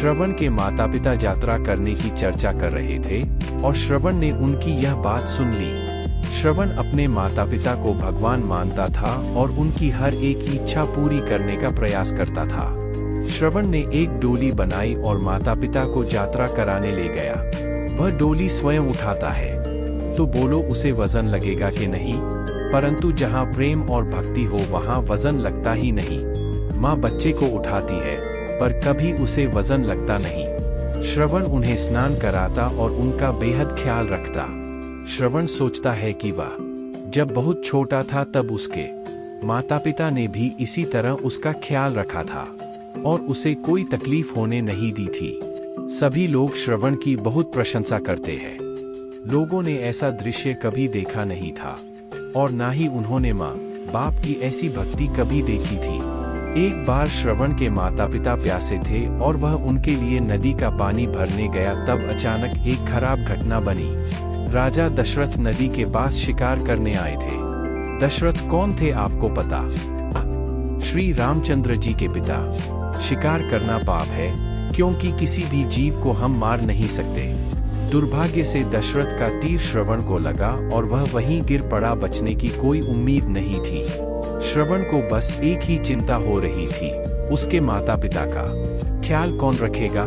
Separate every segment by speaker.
Speaker 1: श्रवण के माता पिता यात्रा करने की चर्चा कर रहे थे और श्रवण ने उनकी यह बात सुन ली। श्रवण अपने माता पिता को भगवान मानता था और उनकी हर एक इच्छा पूरी करने का प्रयास करता था। श्रवण ने एक डोली बनाई और माता पिता को यात्रा कराने ले गया। वह डोली स्वयं उठाता है, तो बोलो उसे वजन लगेगा कि नहीं? परंतु जहाँ प्रेम और भक्ति हो वहाँ वजन लगता ही नहीं। माँ बच्चे को उठाती है पर कभी उसे वजन लगता नहीं। श्रवण उन्हें स्नान कराता और उनका बेहद ख्याल रखता। श्रवण सोचता है कि वह जब बहुत छोटा था तब उसके माता पिता ने भी इसी तरह उसका ख्याल रखा था और उसे कोई तकलीफ होने नहीं दी थी। सभी लोग श्रवण की बहुत प्रशंसा करते हैं। लोगों ने ऐसा दृश्य कभी देखा नहीं था और ना ही उन्होंने माँ बाप की ऐसी भक्ति कभी देखी थी। एक बार श्रवण के माता पिता प्यासे थे और वह उनके लिए नदी का पानी भरने गया, तब अचानक एक खराब घटना बनी। राजा दशरथ नदी के पास शिकार करने आए थे। दशरथ कौन थे आपको पता? श्री रामचंद्र जी के पिता। शिकार करना पाप है क्योंकि किसी भी जीव को हम मार नहीं सकते। दुर्भाग्य से दशरथ का तीर श्रवण को लगा और वह वहीं गिर पड़ा। बचने की कोई उम्मीद नहीं थी। श्रवण को बस एक ही चिंता हो रही थी, उसके माता पिता का ख्याल कौन रखेगा।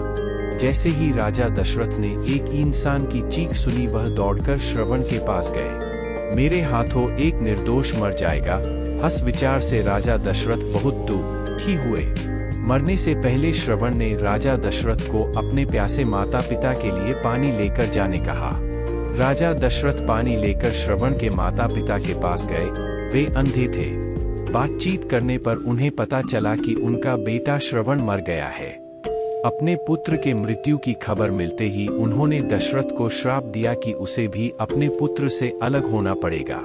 Speaker 1: जैसे ही राजा दशरथ ने एक इंसान की चीख सुनी, वह दौड़कर श्रवण के पास गए। मेरे हाथों एक निर्दोष मर जाएगा, हंस विचार से राजा दशरथ बहुत दुखी हुए। मरने से पहले श्रवण ने राजा दशरथ को अपने प्यासे माता पिता के लिए पानी लेकर जाने कहा। राजा दशरथ पानी लेकर श्रवण के माता पिता के पास गए। वे अंधे थे। बातचीत करने पर उन्हें पता चला कि उनका बेटा श्रवण मर गया है। अपने पुत्र के मृत्यु की खबर मिलते ही उन्होंने दशरथ को श्राप दिया कि उसे भी अपने पुत्र से अलग होना पड़ेगा।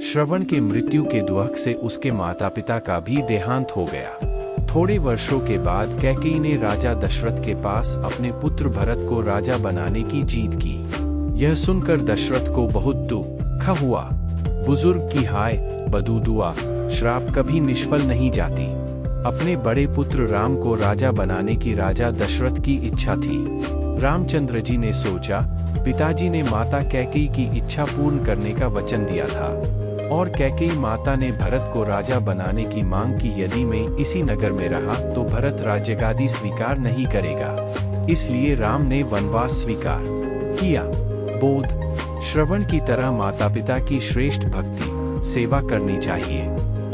Speaker 1: श्रवण के मृत्यु के दुख से उसके माता पिता का भी देहांत हो गया। थोड़े वर्षों के बाद कैकेयी ने राजा दशरथ के पास अपने पुत्र भरत को राजा बनाने की जीत की। यह सुनकर दशरथ को बहुत दुख हुआ। बुजुर्ग की हाय बदुदुआ श्राप कभी निष्फल नहीं जाती। अपने बड़े पुत्र राम को राजा बनाने की राजा दशरथ की इच्छा थी। रामचंद्र जी ने सोचा, पिताजी ने माता कैकेयी की इच्छा पूर्ण करने का वचन दिया था और कैकेयी माता ने भरत को राजा बनाने की मांग की। यदि मैं इसी नगर में रहा तो भरत राज्यगादी स्वीकार नहीं करेगा, इसलिए राम ने वनवास स्वीकार किया। बोध श्रवण की तरह माता पिता की श्रेष्ठ भक्ति सेवा करनी चाहिए।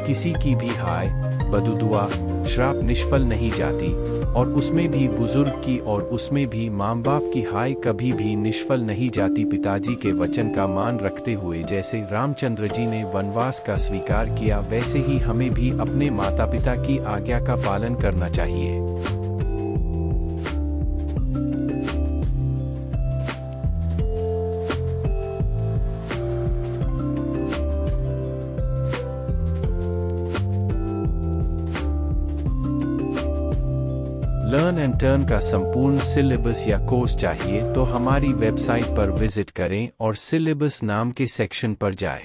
Speaker 1: किसी की भी हाय बदुदुआ श्राप निष्फल नहीं जाती और उसमें भी बुजुर्ग की और उसमें भी माँ बाप की हाय कभी भी निष्फल नहीं जाती। पिताजी के वचन का मान रखते हुए जैसे रामचंद्र जी ने वनवास का स्वीकार किया, वैसे ही हमें भी अपने माता पिता की आज्ञा का पालन करना चाहिए। लर्न एंड टर्न का संपूर्ण सिलेबस या कोर्स चाहिए तो हमारी वेबसाइट पर विजिट करें और सिलेबस नाम के सेक्शन पर जाएं।